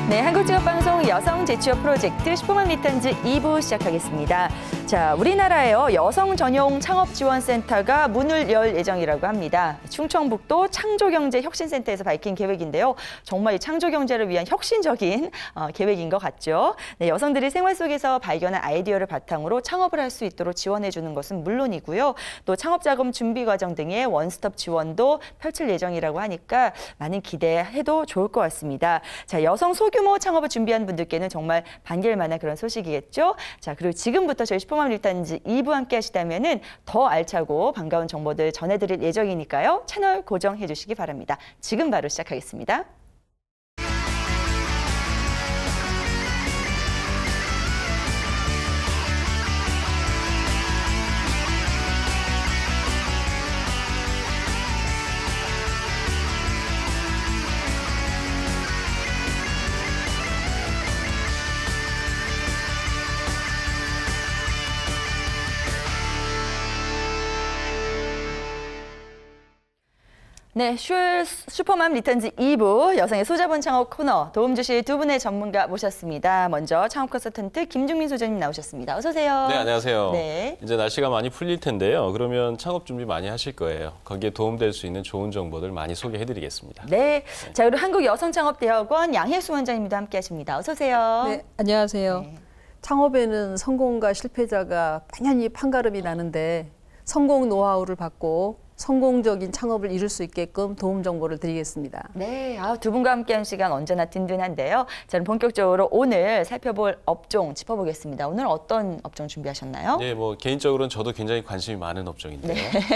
네, 한국직업방송 여성 제취업 프로젝트 슈퍼맘 리턴즈 2부 시작하겠습니다. 자, 우리나라에요 여성 전용 창업지원센터가 문을 열 예정이라고 합니다. 충청북도 창조경제혁신센터에서 밝힌 계획인데요. 정말 이 창조경제를 위한 혁신적인 계획인 것 같죠. 네, 여성들이 생활 속에서 발견한 아이디어를 바탕으로 창업을 할 수 있도록 지원해 주는 것은 물론이고요. 또 창업자금 준비 과정 등의 원스톱 지원도 펼칠 예정이라고 하니까 많은 기대해도 좋을 것 같습니다. 자, 여성 소규모 창업을 준비한 분들께는 정말 반길 만한 그런 소식이겠죠. 자, 그리고 지금부터 저희 슈퍼맘 리턴즈 2부 함께 하시다면은 더 알차고 반가운 정보들 전해드릴 예정이니까요. 채널 고정해 주시기 바랍니다. 지금 바로 시작하겠습니다. 네, 슈퍼맘 리턴즈 2부 여성의 소자본 창업 코너 도움 주실 두 분의 전문가 모셨습니다. 먼저 창업 컨설턴트 김중민 소장님 나오셨습니다. 어서 오세요. 네, 안녕하세요. 네. 이제 날씨가 많이 풀릴 텐데요. 그러면 창업 준비 많이 하실 거예요. 거기에 도움될 수 있는 좋은 정보들 많이 소개해드리겠습니다. 네, 자 그리고 한국여성창업대학원 양혜수 원장님도 함께하십니다. 어서 오세요. 네, 안녕하세요. 네. 창업에는 성공과 실패자가 만연히 판가름이 나는데 성공 노하우를 받고 성공적인 창업을 이룰 수 있게끔 도움 정보를 드리겠습니다. 네, 두 분과 함께한 시간 언제나 든든한데요. 저는 본격적으로 오늘 살펴볼 업종 짚어보겠습니다. 오늘 어떤 업종 준비하셨나요? 네, 뭐 개인적으로는 저도 굉장히 관심이 많은 업종인데요.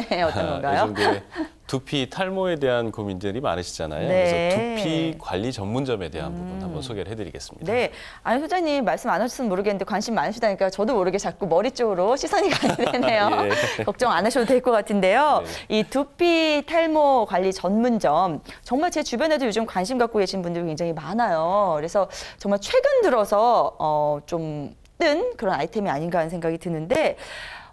네, 어떤 건가요? 요즘 두피 탈모에 대한 고민들이 많으시잖아요. 네. 그래서 두피 관리 전문점에 대한 부분 한번 소개를 해드리겠습니다. 네, 아니 소장님 말씀 안 하셨으면 모르겠는데 관심 많으시다니까 저도 모르게 자꾸 머리 쪽으로 시선이 가게 되네요. 예. 걱정 안 하셔도 될 것 같은데요. 네. 이 두피 탈모 관리 전문점 정말 제 주변에도 요즘 관심 갖고 계신 분들이 굉장히 많아요. 그래서 정말 최근 들어서 좀 뜬 그런 아이템이 아닌가 하는 생각이 드는데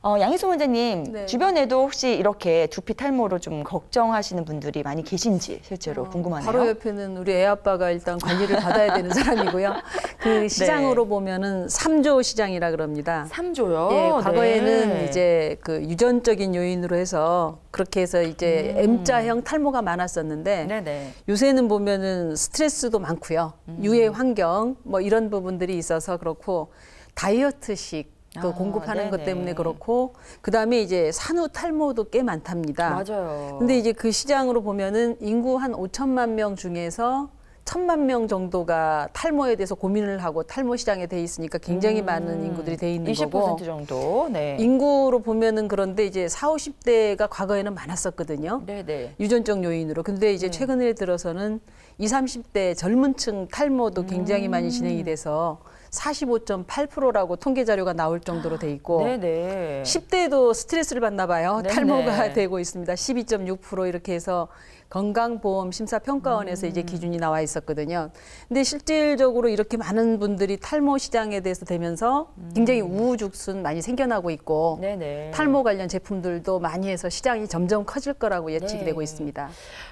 양희소 원장님, 네. 주변에도 혹시 이렇게 두피 탈모로 좀 걱정하시는 분들이 많이 계신지 실제로 궁금하네요. 바로 옆에는 우리 애 아빠가 일단 관리를 받아야 되는 사람이고요. 그 시장으로 보면은 3조 시장이라 그럽니다. 3조요? 예, 과거에는 네. 이제 그 유전적인 요인으로 해서 그렇게 해서 이제 M자형 탈모가 많았었는데 네네. 요새는 보면은 스트레스도 많고요. 유해 환경 뭐 이런 부분들이 있어서 그렇고 다이어트식 또 공급하는 것 네네. 때문에 그렇고 그다음에 이제 산후 탈모도 꽤 많답니다. 맞아요. 근데 이제 그 시장으로 보면은 인구 한 5천만 명 중에서 1,000만 명 정도가 탈모에 대해서 고민을 하고 탈모 시장에 돼 있으니까 굉장히 많은 인구들이 돼 있는 20% 거고. 정도. 네. 인구로 보면은 그런데 이제 40, 50대가 과거에는 많았었거든요. 네네. 유전적 요인으로. 근데 이제 최근에 들어서는 20, 30대 젊은 층 탈모도 굉장히 많이 진행이 돼서 45.8%라고 통계 자료가 나올 정도로 돼 있고 네네. 10대도 스트레스를 받나 봐요. 네네. 탈모가 되고 있습니다. 12.6% 이렇게 해서 건강보험 심사평가원에서 이제 기준이 나와 있었거든요. 근데 실질적으로 이렇게 많은 분들이 탈모 시장에 대해서 되면서 굉장히 우후죽순 많이 생겨나고 있고 네네. 탈모 관련 제품들도 많이 해서 시장이 점점 커질 거라고 예측이 네. 되고 있습니다.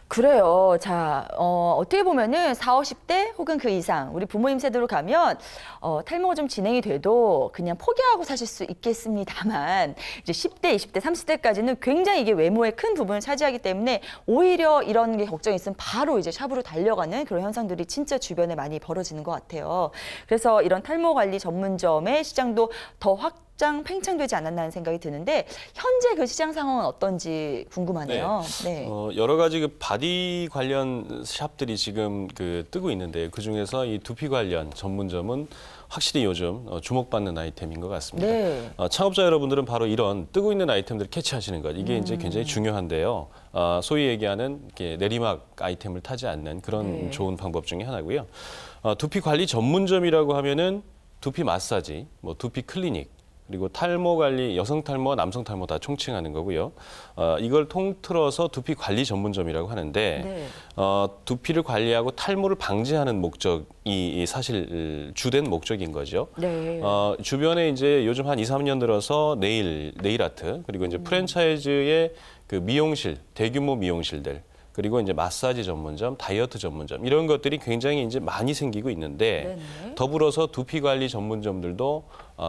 그래요. 자, 어떻게 보면은 40, 50대 혹은 그 이상 우리 부모님 세대로 가면 탈모가 좀 진행이 돼도 그냥 포기하고 사실 수 있겠습니다만 이제 10대, 20대, 30대까지는 굉장히 이게 외모의 큰 부분을 차지하기 때문에 오히려 이런 게 걱정이 있으면 바로 이제 샵으로 달려가는 그런 현상들이 진짜 주변에 많이 벌어지는 것 같아요. 그래서 이런 탈모 관리 전문점의 시장도 더 확장, 팽창되지 않았나 하는 생각이 드는데 현재 그 시장 상황은 어떤지 궁금하네요. 네. 여러 가지 그 바디 관련 샵들이 지금 뜨고 있는데 그 중에서 이 두피 관련 전문점은 확실히 요즘 주목받는 아이템인 것 같습니다. 네. 창업자 여러분들은 바로 이런 뜨고 있는 아이템들을 캐치하시는 것, 이게 이제 굉장히 중요한데요. 소위 얘기하는 이렇게 내리막 아이템을 타지 않는 그런 네. 좋은 방법 중에 하나고요. 두피 관리 전문점이라고 하면은 두피 마사지, 뭐 두피 클리닉, 그리고 탈모 관리, 여성 탈모, 남성 탈모 다 총칭하는 거고요. 이걸 통틀어서 두피 관리 전문점이라고 하는데 네. 두피를 관리하고 탈모를 방지하는 목적이 사실 주된 목적인 거죠. 네. 주변에 이제 요즘 한 2, 3년 들어서 네일 아트, 그리고 이제 프랜차이즈의 그 미용실, 대규모 미용실들, 그리고 이제 마사지 전문점, 다이어트 전문점 이런 것들이 굉장히 이제 많이 생기고 있는데 네네. 더불어서 두피 관리 전문점들도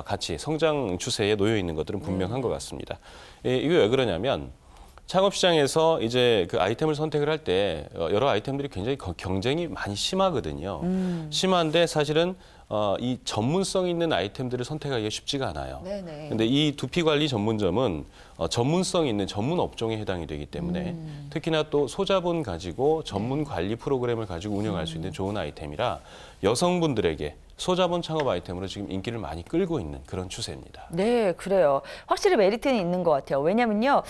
같이 성장 추세에 놓여 있는 것들은 분명한 것 같습니다. 이게 왜 그러냐면 창업 시장에서 이제 그 아이템을 선택을 할 때 여러 아이템들이 굉장히 경쟁이 많이 심하거든요. 심한데 사실은 이 전문성 있는 아이템들을 선택하기가 쉽지가 않아요. 네네. 근데 이 두피 관리 전문점은 전문성 있는 전문 업종에 해당이 되기 때문에 특히나 또 소자본 가지고 전문 관리 프로그램을 가지고 운영할 수 있는 좋은 아이템이라 여성분들에게 소자본 창업 아이템으로 지금 인기를 많이 끌고 있는 그런 추세입니다. 네, 그래요. 확실히 메리트는 있는 것 같아요. 왜냐면요,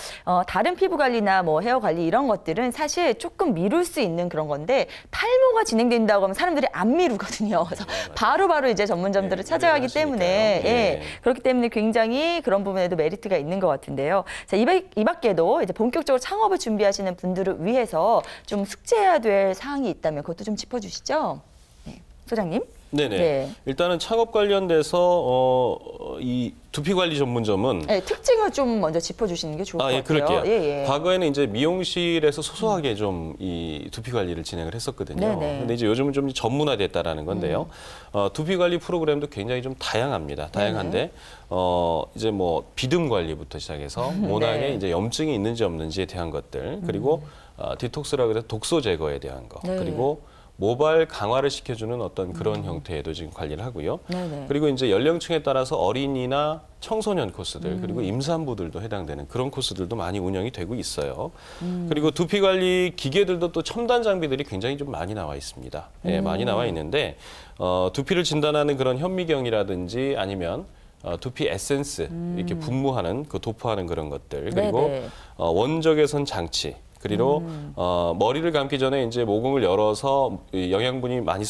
다른 피부 관리나 뭐 헤어 관리 이런 것들은 사실 조금 미룰 수 있는 그런 건데 탈모가 진행된다고 하면 사람들이 안 미루거든요. 그래서 바로바로 이제 전문점들을 찾아가기 때문에 예, 그렇기 때문에 굉장히 그런 부분에도 메리트가 있는 것 같은데요. 자, 이 밖에도 이제 본격적으로 창업을 준비하시는 분들을 위해서 좀 숙제해야 될 사항이 있다면 그것도 좀 짚어주시죠. 네, 소장님. 네네. 네. 일단은 창업 관련돼서 이 두피 관리 전문점은 네, 특징을 좀 먼저 짚어주시는 게 좋을 것 같아요. 그럴게요. 예. 과거에는 이제 미용실에서 소소하게 좀 이 두피 관리를 진행을 했었거든요. 네네. 근데 이제 요즘은 좀 전문화됐다라는 건데요. 두피 관리 프로그램도 굉장히 좀 다양합니다. 다양한데 이제 뭐 비듬 관리부터 시작해서 모낭에 네. 이제 염증이 있는지 없는지에 대한 것들, 그리고 디톡스라고 해서 독소 제거에 대한 거, 네. 그리고 모발 강화를 시켜주는 어떤 그런 형태에도 지금 관리를 하고요. 네네. 그리고 이제 연령층에 따라서 어린이나 청소년 코스들 그리고 임산부들도 해당되는 그런 코스들도 많이 운영이 되고 있어요. 그리고 두피 관리 기계들도 또 첨단 장비들이 굉장히 좀 많이 나와 있습니다. 예, 많이 나와 있는데 두피를 진단하는 그런 현미경이라든지 아니면 두피 에센스 이렇게 분무하는 그 도포하는 그런 것들 그리고 네네. 원적 개선 장치. 그리고 머리를 감기 전에 이제 모공을 열어서 이 영양분이 많이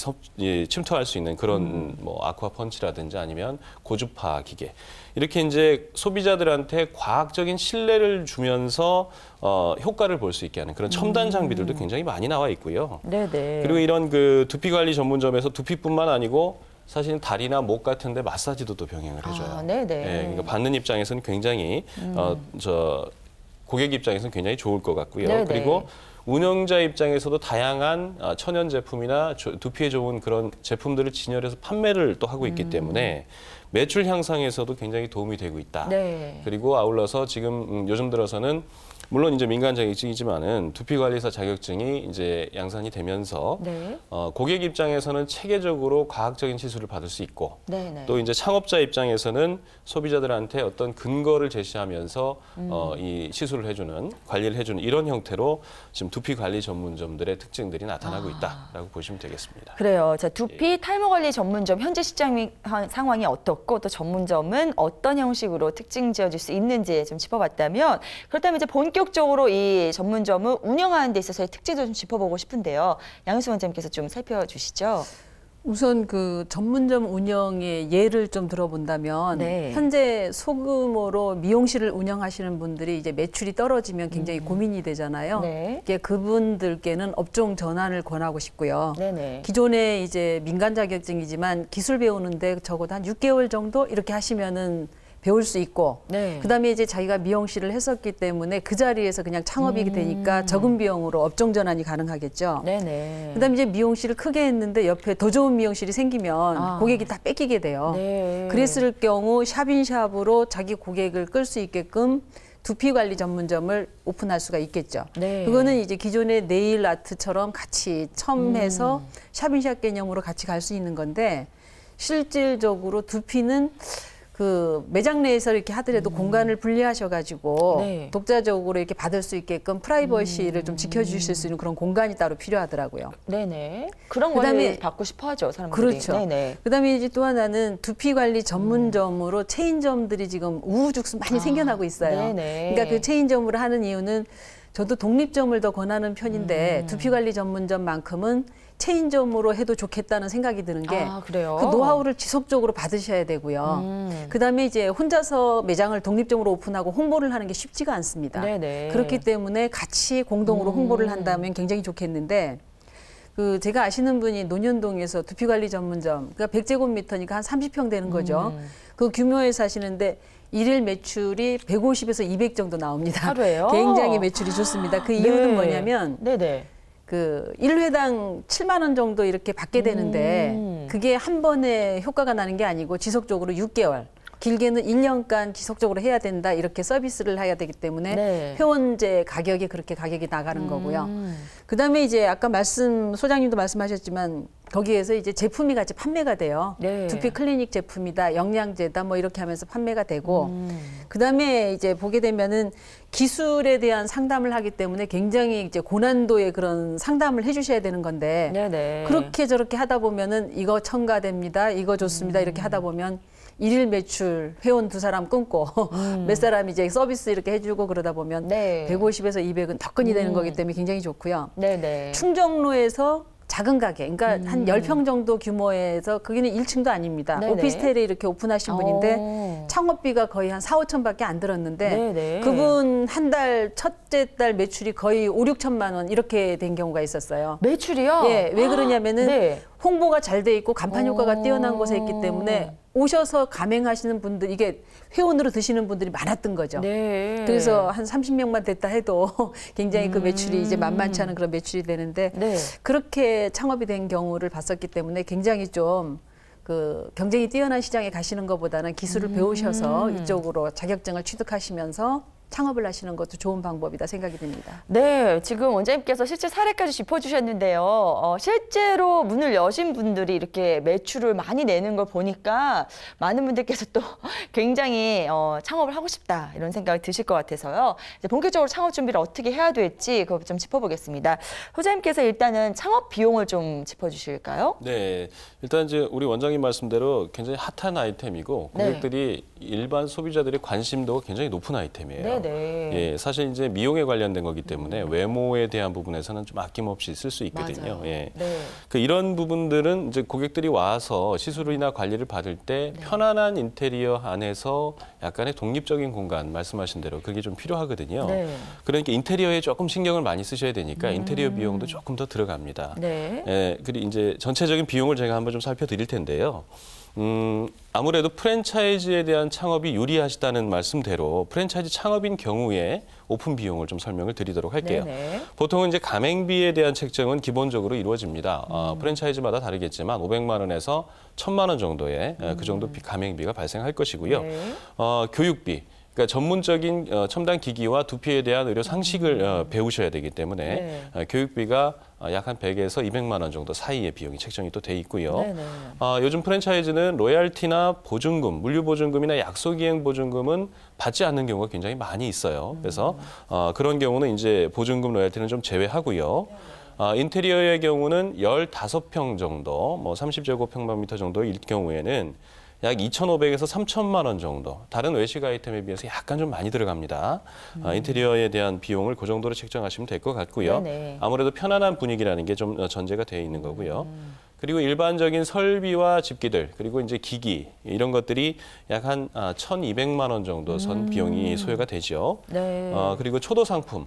침투할 수 있는 그런 뭐 아쿠아 펀치라든지 아니면 고주파 기계 이렇게 이제 소비자들한테 과학적인 신뢰를 주면서 효과를 볼 수 있게 하는 그런 첨단 장비들도 굉장히 많이 나와 있고요. 네네. 그리고 이런 그 두피 관리 전문점에서 두피뿐만 아니고 사실은 다리나 목 같은데 마사지도 또 병행을 해줘요. 네네. 예, 그러니까 받는 입장에서는 굉장히 고객 입장에서는 굉장히 좋을 것 같고요. 네네. 그리고 운영자 입장에서도 다양한 천연 제품이나 두피에 좋은 그런 제품들을 진열해서 판매를 또 하고 있기 때문에 매출 향상에서도 굉장히 도움이 되고 있다. 네. 그리고 아울러서 지금 요즘 들어서는 물론 이제 민간 자격증이지만은 두피관리사 자격증이 이제 양산이 되면서 네. 고객 입장에서는 체계적으로 과학적인 시술을 받을 수 있고 네네. 또 이제 창업자 입장에서는 소비자들한테 어떤 근거를 제시하면서 이 시술을 해주는 관리를 해주는 이런 형태로 지금 두피 관리 전문점들의 특징들이 나타나고 있다라고 보시면 되겠습니다. 그래요. 자, 두피 탈모 관리 전문점 현재 시장 상황이 어떻고 또 전문점은 어떤 형식으로 특징 지어질 수 있는지 좀 짚어봤다면 그렇다면 이제 본격적으로 이 전문점을 운영하는 데 있어서의 특징도 좀 짚어보고 싶은데요. 양희수 원장님께서 좀 살펴주시죠. 우선 그 전문점 운영의 예를 좀 들어본다면 네. 현재 소규모로 미용실을 운영하시는 분들이 이제 매출이 떨어지면 굉장히 고민이 되잖아요. 네. 이게 그분들께는 업종 전환을 권하고 싶고요. 네네. 기존에 이제 민간 자격증이지만 기술 배우는데 적어도 한 6개월 정도 이렇게 하시면은 배울 수 있고 네. 그다음에 이제 자기가 미용실을 했었기 때문에 그 자리에서 그냥 창업이 되니까 적은 비용으로 업종 전환이 가능하겠죠. 네네. 그다음에 이제 미용실을 크게 했는데 옆에 더 좋은 미용실이 생기면 고객이 다 뺏기게 돼요. 네. 그랬을 경우 샵인샵으로 자기 고객을 끌 수 있게끔 두피 관리 전문점을 오픈할 수가 있겠죠. 네. 그거는 이제 기존의 네일 아트처럼 같이 첨해서 샵인샵 개념으로 같이 갈 수 있는 건데 실질적으로 두피는 그 매장 내에서 이렇게 하더라도 공간을 분리하셔가지고 네. 독자적으로 이렇게 받을 수 있게끔 프라이버시를 좀 지켜주실 수 있는 그런 공간이 따로 필요하더라고요. 네네. 그런 그다음에- 관리 받고 싶어 하죠, 사람들이. 그렇죠. 네네. 그다음에 이제 또 하나는 두피 관리 전문점으로 체인점들이 지금 우후죽순 많이 생겨나고 있어요. 네네. 그러니까 그 체인점으로 하는 이유는 저도 독립점을 더 권하는 편인데 두피 관리 전문점만큼은 체인점으로 해도 좋겠다는 생각이 드는 게 아, 그래요? 그 노하우를 지속적으로 받으셔야 되고요. 그다음에 이제 혼자서 매장을 독립적으로 오픈하고 홍보를 하는 게 쉽지가 않습니다. 네네. 그렇기 때문에 같이 공동으로 홍보를 한다면 굉장히 좋겠는데 그 제가 아시는 분이 논현동에서 두피 관리 전문점 그러니까 100제곱미터니까 한 30평 되는 거죠. 그 규모에 사시는데 일일 매출이 150에서 200 정도 나옵니다. 하루에요? 굉장히 매출이 좋습니다. 그 이유는 뭐냐면 네네. 그 1회당 7만 원 정도 이렇게 받게 되는데 그게 한 번에 효과가 나는 게 아니고 지속적으로 6개월. 길게는 1년간 지속적으로 해야 된다 이렇게 서비스를 해야 되기 때문에 네. 회원제 가격이 그렇게 가격이 나가는 거고요. 그다음에 이제 아까 소장님도 말씀하셨지만 거기에서 이제 제품이 같이 판매가 돼요. 네. 두피 클리닉 제품이다, 영양제다 뭐 이렇게 하면서 판매가 되고 그다음에 이제 보게 되면은 기술에 대한 상담을 하기 때문에 굉장히 이제 고난도의 그런 상담을 해주셔야 되는 건데 네네. 그렇게 저렇게 하다 보면은 이거 첨가됩니다, 이거 좋습니다 이렇게 하다 보면 일일 매출 회원 2사람 끊고 몇 사람 이제 서비스 이렇게 해주고 그러다 보면 네. 150에서 200은 덕분이 되는 거기 때문에 굉장히 좋고요. 네네. 충정로에서 작은 가게, 그러니까 한 10평 정도 규모에서 거기는 1층도 아닙니다. 네네. 오피스텔에 이렇게 오픈하신 분인데 창업비가 거의 한 4, 5천밖에 안 들었는데 네네. 그분 한 달, 첫째 달 매출이 거의 5, 6천만 원 이렇게 된 경우가 있었어요. 매출이요? 예, 왜 그러냐면은 네. 홍보가 잘 돼 있고 간판 효과가 뛰어난 곳에 있기 때문에 오셔서 가맹하시는 분들, 이게 회원으로 드시는 분들이 많았던 거죠. 네. 그래서 한 30명만 됐다 해도 굉장히 그 매출이 이제 만만치 않은 그런 매출이 되는데 네. 그렇게 창업이 된 경우를 봤었기 때문에 굉장히 좀 그 경쟁이 뛰어난 시장에 가시는 것보다는 기술을 배우셔서 이쪽으로 자격증을 취득하시면서 창업을 하시는 것도 좋은 방법이다 생각이 듭니다. 네, 지금 원장님께서 실제 사례까지 짚어주셨는데요. 실제로 문을 여신 분들이 이렇게 매출을 많이 내는 걸 보니까 많은 분들께서 또 굉장히 창업을 하고 싶다 이런 생각이 드실 것 같아서요. 이제 본격적으로 창업 준비를 어떻게 해야 될지 그거 좀 짚어보겠습니다. 소장님께서 일단은 창업 비용을 좀 짚어주실까요? 네, 일단 이제 우리 원장님 말씀대로 굉장히 핫한 아이템이고 네. 고객들이 일반 소비자들의 관심도가 굉장히 높은 아이템이에요. 네네. 예, 사실 이제 미용에 관련된 거기 때문에 외모에 대한 부분에서는 좀 아낌없이 쓸 수 있거든요. 맞아요. 예. 네. 그 이런 부분들은 이제 고객들이 와서 시술이나 관리를 받을 때 편안한 인테리어 안에서 약간의 독립적인 공간 말씀하신 대로 그게 좀 필요하거든요. 네. 그러니까 인테리어에 조금 신경을 많이 쓰셔야 되니까 인테리어 비용도 조금 더 들어갑니다. 네. 예, 그리고 이제 전체적인 비용을 제가 한번 좀 살펴드릴 텐데요. 아무래도 프랜차이즈에 대한 창업이 유리하시다는 말씀대로 프랜차이즈 창업인 경우에 오픈 비용을 좀 설명을 드리도록 할게요. 네네. 보통은 이제 가맹비에 대한 책정은 기본적으로 이루어집니다. 프랜차이즈마다 다르겠지만 500만 원에서 1,000만 원 정도의 그 정도 가맹비가 발생할 것이고요. 네. 교육비. 그러니까 전문적인 첨단 기기와 두피에 대한 의료 상식을 배우셔야 되기 때문에 교육비가 약 한 100에서 200만 원 정도 사이의 비용이 책정이 또 돼 있고요. 네네. 요즘 프랜차이즈는 로얄티나 보증금, 물류보증금이나 약속이행 보증금은 받지 않는 경우가 굉장히 많이 있어요. 그래서 그런 경우는 이제 보증금, 로얄티는 좀 제외하고요. 인테리어의 경우는 15평 정도, 뭐 30제곱평방미터 정도일 경우에는 약 2,500에서 3,000만 원 정도, 다른 외식 아이템에 비해서 약간 좀 많이 들어갑니다. 인테리어에 대한 비용을 그 정도로 책정하시면 될 것 같고요. 네네. 아무래도 편안한 분위기라는 게 좀 전제가 되어 있는 거고요. 그리고 일반적인 설비와 집기들, 그리고 이제 기기 이런 것들이 약 한 1,200만 원 정도 선 비용이 소요가 되죠. 네. 그리고 초도 상품.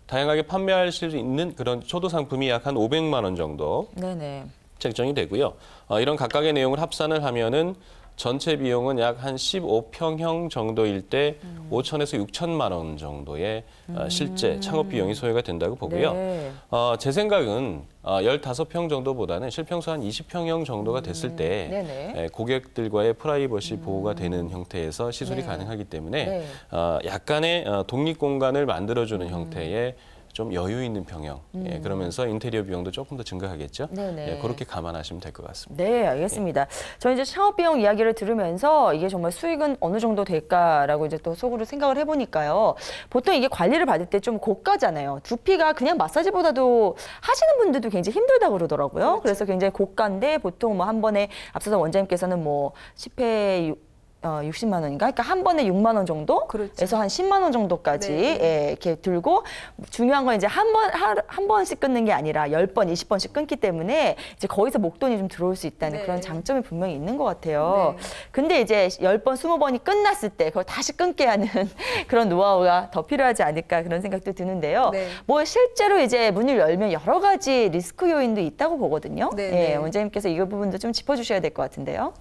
다양하게 판매할 수 있는 그런 초도 상품이 약 한 500만 원 정도 네네. 책정이 되고요. 이런 각각의 내용을 합산을 하면은 전체 비용은 약 한 15평형 정도일 때 5천에서 6천만 원 정도의 실제 창업 비용이 소요가 된다고 보고요. 네. 제 생각은 15평 정도보다는 실평수 한 20평형 정도가 됐을 때 네네. 고객들과의 프라이버시 보호가 되는 형태에서 시술이 네. 가능하기 때문에 네. 약간의 독립 공간을 만들어주는 형태의 좀 여유 있는 평형. 예, 그러면서 인테리어 비용도 조금 더 증가하겠죠. 네네. 예, 그렇게 감안하시면 될 것 같습니다. 네, 알겠습니다. 저는 이제 창업 비용 이야기를 들으면서 이게 정말 수익은 어느 정도 될까라고 이제 또 속으로 생각을 해보니까요. 보통 이게 관리를 받을 때 좀 고가잖아요. 두피가 그냥 마사지보다도 하시는 분들도 굉장히 힘들다고 그러더라고요. 그렇죠. 그래서 굉장히 고가인데 보통 뭐 한 번에 앞서서 원장님께서는 뭐 10회 60만 원인가? 그러니까 한 번에 6만 원 정도? 그렇죠. 에서 한 10만 원 정도까지 네. 예, 이렇게 들고 중요한 건 이제 한 번씩 끊는 게 아니라 10번, 20번씩 끊기 때문에 이제 거기서 목돈이 좀 들어올 수 있다는 네. 그런 장점이 분명히 있는 것 같아요. 네. 근데 이제 10번, 20번이 끝났을 때 그걸 다시 끊게 하는 그런 노하우가 더 필요하지 않을까 그런 생각도 드는데요. 네. 뭐 실제로 이제 문을 열면 여러 가지 리스크 요인도 있다고 보거든요. 네, 예, 네. 원장님께서 이 부분도 좀 짚어주셔야 될 것 같은데요.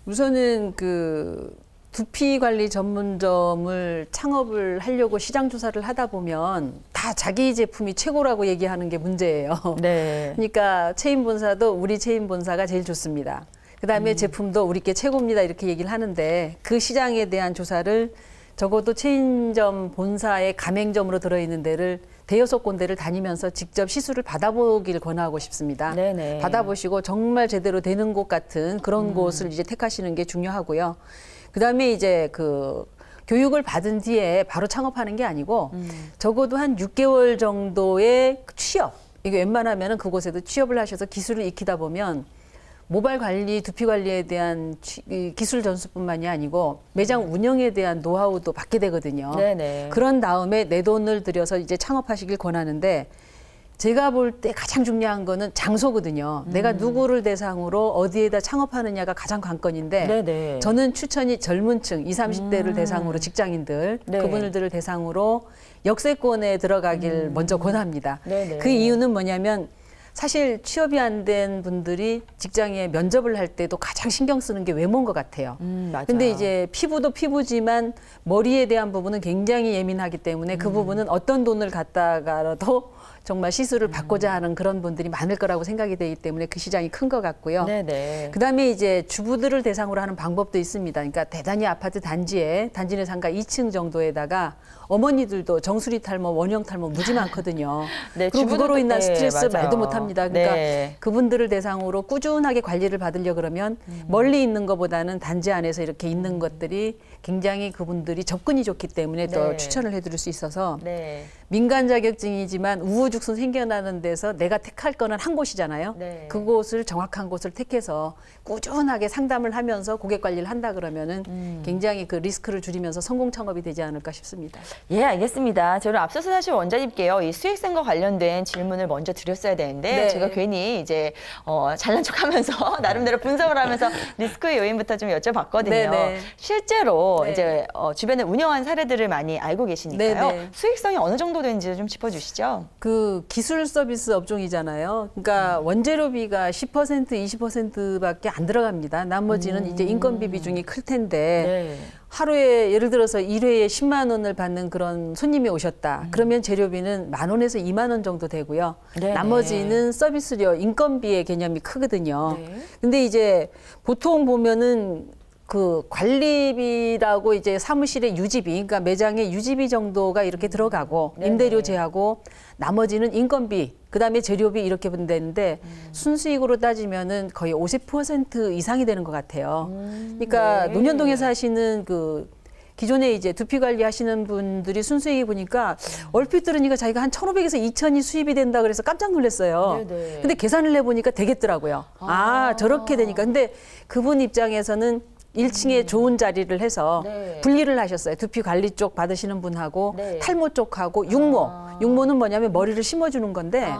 우선은 그 두피 관리 전문점을 창업을 하려고 시장 조사를 하다 보면 다 자기 제품이 최고라고 얘기하는 게 문제예요. 네. 그러니까 체인 본사도 우리 체인 본사가 제일 좋습니다. 그다음에 제품도 우리께 최고입니다. 이렇게 얘기를 하는데 그 시장에 대한 조사를 적어도 체인점 본사의 가맹점으로 들어있는 데를 대여섯 군데를 다니면서 직접 시술을 받아보길 권하고 싶습니다. 네네. 받아보시고 정말 제대로 되는 곳 같은 그런 곳을 이제 택하시는 게 중요하고요. 그다음에 이제 그 교육을 받은 뒤에 바로 창업하는 게 아니고 적어도 한 6개월 정도의 취업. 이게 웬만하면은 그곳에도 취업을 하셔서 기술을 익히다 보면 모발 관리, 두피 관리에 대한 기술 전수뿐만이 아니고 매장 운영에 대한 노하우도 받게 되거든요. 네네. 그런 다음에 내 돈을 들여서 이제 창업하시길 권하는데 제가 볼 때 가장 중요한 거는 장소거든요. 내가 누구를 대상으로 어디에다 창업하느냐가 가장 관건인데 네네. 저는 추천이 젊은 층, 20, 30대를 대상으로 직장인들, 네. 그분들을 대상으로 역세권에 들어가길 먼저 권합니다. 네네. 그 이유는 뭐냐면 사실 취업이 안 된 분들이 직장에 면접을 할 때도 가장 신경 쓰는 게 외모인 것 같아요. 맞아. 근데 이제 피부도 피부지만 머리에 대한 부분은 굉장히 예민하기 때문에 그 부분은 어떤 돈을 갖다가라도 정말 시술을 받고자 하는 그런 분들이 많을 거라고 생각이 되기 때문에 그 시장이 큰 것 같고요. 네네. 그다음에 이제 주부들을 대상으로 하는 방법도 있습니다. 그러니까 대단히 아파트 단지에 단지 내 상가 2층 정도에다가 어머니들도 정수리 탈모, 원형 탈모 무지 많거든요. 네, 그리고 그거로 주부들도- 인한 네, 스트레스 맞아요. 말도 못합니다. 그러니까 네. 그분들을 대상으로 꾸준하게 관리를 받으려 그러면 멀리 있는 것보다는 단지 안에서 이렇게 있는 것들이 굉장히 그분들이 접근이 좋기 때문에 더 네. 추천을 해드릴 수 있어서 네. 민간 자격증이지만 우후죽순 생겨나는 데서 내가 택할 거는 한 곳이잖아요. 네. 그곳을 정확한 곳을 택해서 꾸준하게 상담을 하면서 고객 관리를 한다 그러면은 굉장히 그 리스크를 줄이면서 성공 창업이 되지 않을까 싶습니다. 예, 알겠습니다. 저는 앞서서 사실 원장님께요, 이 수익성과 관련된 질문을 먼저 드렸어야 되는데, 네. 제가 괜히 이제, 잘난 척 하면서, 나름대로 분석을 하면서 리스크의 요인부터 좀 여쭤봤거든요. 네네. 실제로 네. 이제, 주변에 운영한 사례들을 많이 알고 계시니까요. 네네. 수익성이 어느 정도 되는지 좀 짚어주시죠. 그 기술 서비스 업종이잖아요. 그러니까 원재료비가 10%, 20%밖에 안 들어갑니다. 나머지는 이제 인건비 비중이 클 텐데 네. 하루에 예를 들어서 1회에 10만 원을 받는 그런 손님이 오셨다. 그러면 재료비는 10,000원에서 2만 원 정도 되고요. 네네. 나머지는 서비스료, 인건비의 개념이 크거든요. 네. 근데 이제 보통 보면은 그 관리비라고 이제 사무실의 유지비, 그러니까 매장의 유지비 정도가 이렇게 들어가고 네네. 임대료 제하고 나머지는 인건비, 그다음에 재료비 이렇게 분되는데 순수익으로 따지면은 거의 50% 이상이 되는 것 같아요. 그러니까 네. 논현동에서 하시는 그 기존에 이제 두피 관리 하시는 분들이 순수익이 보니까 얼핏 들으니까 자기가 한 1,500에서 2,000이 수입이 된다 그래서 깜짝 놀랐어요. 네네. 근데 계산을 해보니까 되겠더라고요. 아, 저렇게 되니까. 근데 그분 입장에서는 1층에 좋은 자리를 해서 네. 분리를 하셨어요. 두피 관리 쪽 받으시는 분하고 네. 탈모 쪽하고 육모. 육모는 뭐냐면 머리를 심어주는 건데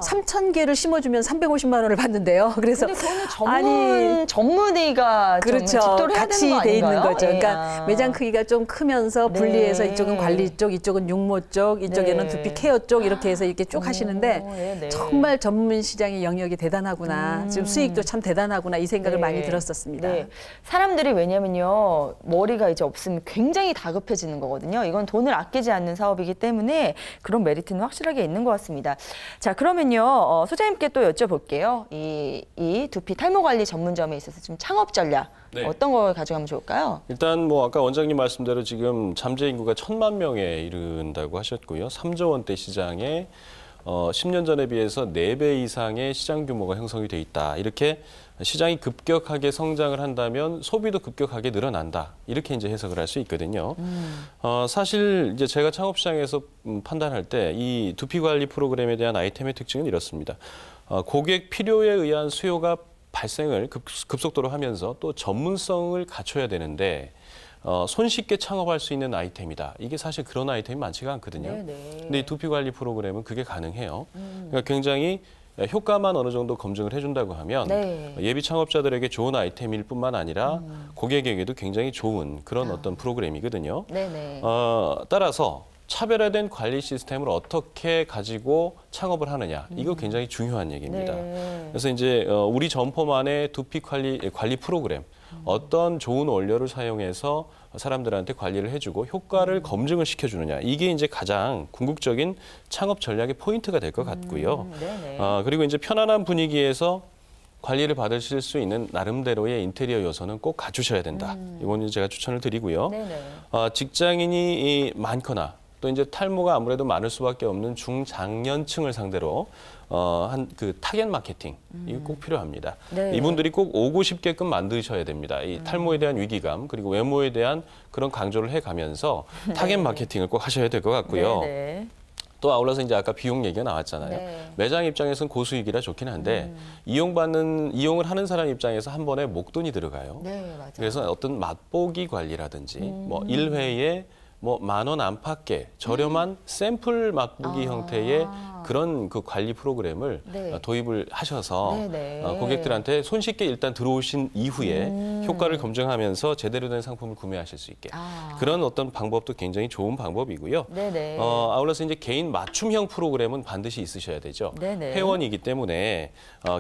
3,000개를 심어주면 350만 원을 받는데요. 그래서 근데 그거는 아니, 전문의가 그렇죠. 좀 집도를 해야 같이 되는 거 돼 있는 아닌가요? 거죠. 예. 그러니까 매장 크기가 좀 크면서 네. 분리해서 이쪽은 관리 쪽, 이쪽은 육모 쪽, 이쪽에는 네. 두피 케어 쪽 이렇게 해서 이렇게 쭉 하시는데 네네. 정말 전문 시장의 영역이 대단하구나. 지금 수익도 참 대단하구나 이 생각을 네. 많이 들었었습니다. 네. 사람들이 왜냐면요, 머리가 이제 없으면 굉장히 다급해지는 거거든요. 이건 돈을 아끼지 않는 사업이기 때문에 그런 메리트는 확실하게 있는 것 같습니다. 자, 그러면요, 소장님께 또 여쭤볼게요. 이 두피 탈모 관리 전문점에 있어서 좀 창업 전략 네. 어떤 걸 가져가면 좋을까요? 일단 뭐 아까 원장님 말씀대로 지금 잠재 인구가 1,000만 명에 이른다고 하셨고요. 3조 원대 시장에 10년 전에 비해서 4배 이상의 시장 규모가 형성이 돼 있다. 이렇게 시장이 급격하게 성장을 한다면 소비도 급격하게 늘어난다. 이렇게 이제 해석을 할 수 있거든요. 사실 이제 제가 창업 시장에서 판단할 때 이 두피 관리 프로그램에 대한 아이템의 특징은 이렇습니다. 고객 필요에 의한 수요가 발생을 급속도로 하면서 또 전문성을 갖춰야 되는데 손쉽게 창업할 수 있는 아이템이다. 이게 사실 그런 아이템이 많지가 않거든요. 네네. 근데 이 두피 관리 프로그램은 그게 가능해요. 그러니까 굉장히 효과만 어느 정도 검증을 해준다고 하면 네. 예비 창업자들에게 좋은 아이템일 뿐만 아니라 고객에게도 굉장히 좋은 그런 어떤 프로그램이거든요. 네네. 따라서 차별화된 관리 시스템을 어떻게 가지고 창업을 하느냐, 이거 굉장히 중요한 얘기입니다. 네. 그래서 이제 우리 점포만의 두피 관리 프로그램, 어떤 좋은 원료를 사용해서 사람들한테 관리를 해주고 효과를 검증을 시켜주느냐. 이게 이제 가장 궁극적인 창업 전략의 포인트가 될 것 같고요. 그리고 이제 편안한 분위기에서 관리를 받으실 수 있는 나름대로의 인테리어 요소는 꼭 갖추셔야 된다. 이거는 제가 추천을 드리고요. 직장인이 많거나 또 이제 탈모가 아무래도 많을 수밖에 없는 중장년층을 상대로 한 그 타겟 마케팅 이거 꼭 필요합니다. 이분들이 꼭 오고 싶게끔 만드셔야 됩니다. 이 탈모에 대한 위기감 그리고 외모에 대한 그런 강조를 해가면서 타겟 마케팅을 꼭 하셔야 될 것 같고요. 또 아울러서 이제 아까 비용 얘기가 나왔잖아요. 매장 입장에서는 고수익이라 좋긴 한데 이용을 하는 사람 입장에서 한 번에 목돈이 들어가요. 그래서 어떤 맛보기 관리라든지 뭐 1회에 뭐 10,000원 안팎의 저렴한 샘플 맛보기 형태의 그런 그 관리 프로그램을 도입을 하셔서 고객들한테 손쉽게 일단 들어오신 이후에 효과를 검증하면서 제대로 된 상품을 구매하실 수 있게 그런 어떤 방법도 굉장히 좋은 방법이고요. 아울러서 이제 개인 맞춤형 프로그램은 반드시 있으셔야 되죠. 회원이기 때문에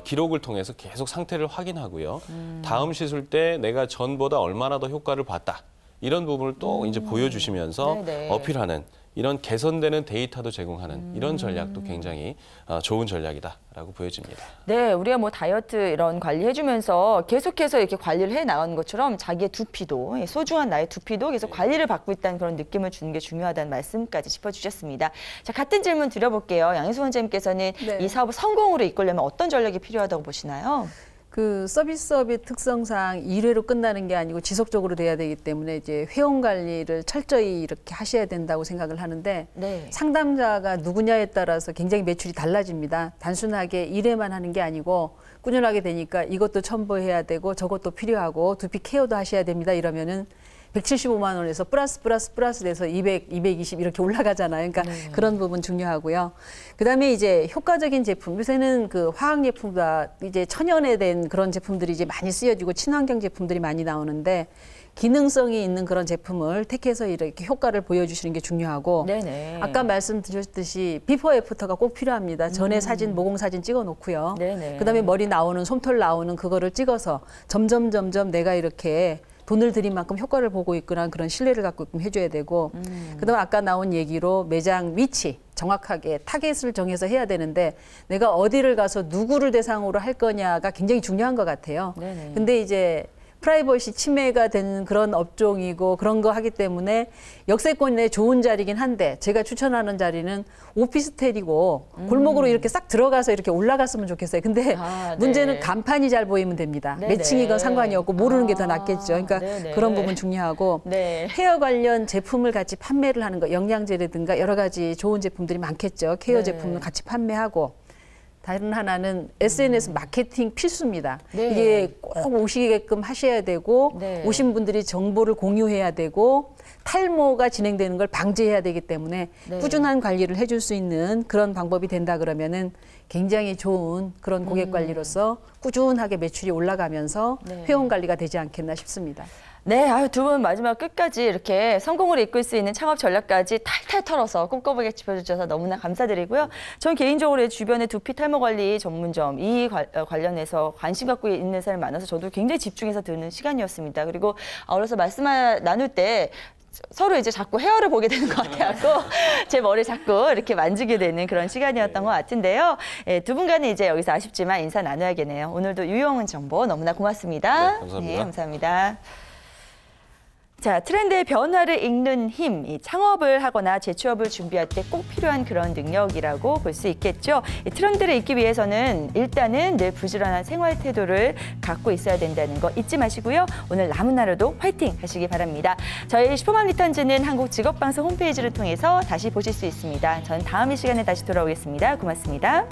기록을 통해서 계속 상태를 확인하고요. 다음 시술 때 내가 전보다 얼마나 더 효과를 봤다. 이런 부분을 또 이제 보여주시면서 어필하는 이런 개선되는 데이터도 제공하는 이런 전략도 굉장히 좋은 전략이다라고 보여집니다. 네, 우리가 뭐 다이어트 이런 관리해주면서 계속해서 이렇게 관리를 해 나가는 것처럼 자기의 두피도 소중한 나의 두피도 계속 관리를 받고 있다는 그런 느낌을 주는 게 중요하다는 말씀까지 짚어주셨습니다. 자, 같은 질문 드려볼게요. 양희수 원장님께서는 이 사업을 성공으로 이끌려면 어떤 전략이 필요하다고 보시나요? 그 서비스업의 특성상 1회로 끝나는 게 아니고 지속적으로 돼야 되기 때문에 이제 회원 관리를 철저히 이렇게 하셔야 된다고 생각을 하는데 상담자가 누구냐에 따라서 굉장히 매출이 달라집니다. 단순하게 1회만 하는 게 아니고 꾸준하게 되니까 이것도 첨부해야 되고 저것도 필요하고 두피 케어도 하셔야 됩니다. 이러면은 175만 원에서 플러스 돼서 200, 220 이렇게 올라가잖아요. 그러니까 그런 부분 중요하고요. 그다음에 이제 효과적인 제품, 요새는 그 화학예품보다 이제 천연에 된 그런 제품들이 이제 많이 쓰여지고 친환경 제품들이 많이 나오는데 기능성이 있는 그런 제품을 택해서 이렇게 효과를 보여주시는 게 중요하고 아까 말씀드렸듯이 비포 애프터가 꼭 필요합니다. 전에 사진, 모공 사진 찍어 놓고요. 그다음에 머리 나오는 솜털 나오는 그거를 찍어서 점점 내가 이렇게 돈을 들인 만큼 효과를 보고 있구나 그런 신뢰를 갖고 해줘야 되고 그다음에 아까 나온 얘기로 매장 위치 정확하게 타겟을 정해서 해야 되는데 내가 어디를 가서 누구를 대상으로 할 거냐가 굉장히 중요한 것 같아요. 근데 이제 프라이버시 침해가 되는 그런 업종이고 그런 거 하기 때문에 역세권 내 좋은 자리긴 한데 제가 추천하는 자리는 오피스텔이고 골목으로 이렇게 싹 들어가서 이렇게 올라갔으면 좋겠어요. 근데 문제는 간판이 잘 보이면 됩니다. 매칭이건 상관이 없고 모르는 게 더 낫겠죠. 그러니까 그런 부분 중요하고 헤어 관련 제품을 같이 판매를 하는 거 영양제라든가 여러 가지 좋은 제품들이 많겠죠. 케어 제품을 같이 판매하고 다른 하나는 SNS 마케팅 필수입니다. 이게 꼭 오시게끔 하셔야 되고 오신 분들이 정보를 공유해야 되고 탈모가 진행되는 걸 방지해야 되기 때문에 꾸준한 관리를 해줄 수 있는 그런 방법이 된다 그러면은 굉장히 좋은 그런 고객 관리로서 꾸준하게 매출이 올라가면서 회원 관리가 되지 않겠나 싶습니다. 네, 두 분 마지막 끝까지 이렇게 성공을 이끌 수 있는 창업 전략까지 탈탈 털어서 꼼꼼하게 짚어주셔서 너무나 감사드리고요. 전 개인적으로 주변의 두피 탈모 관리 전문점 이 관련해서 관심 갖고 있는 사람이 많아서 저도 굉장히 집중해서 듣는 시간이었습니다. 그리고 아울러서 말씀 나눌 때 서로 이제 자꾸 헤어를 보게 되는 것 같아서 제 머리 자꾸 이렇게 만지게 되는 그런 시간이었던 것 같은데요. 두 분과는 이제 여기서 아쉽지만 인사 나눠야겠네요. 오늘도 유용한 정보 너무나 고맙습니다. 감사합니다. 네, 감사합니다. 자, 트렌드의 변화를 읽는 힘, 이 창업을 하거나 재취업을 준비할 때 꼭 필요한 그런 능력이라고 볼 수 있겠죠. 이 트렌드를 읽기 위해서는 일단은 늘 부지런한 생활 태도를 갖고 있어야 된다는 거 잊지 마시고요. 오늘 남은 하루도 화이팅 하시기 바랍니다. 저희 슈퍼맘 리턴즈는 한국 직업방송 홈페이지를 통해서 다시 보실 수 있습니다. 전 다음 이 시간에 다시 돌아오겠습니다. 고맙습니다.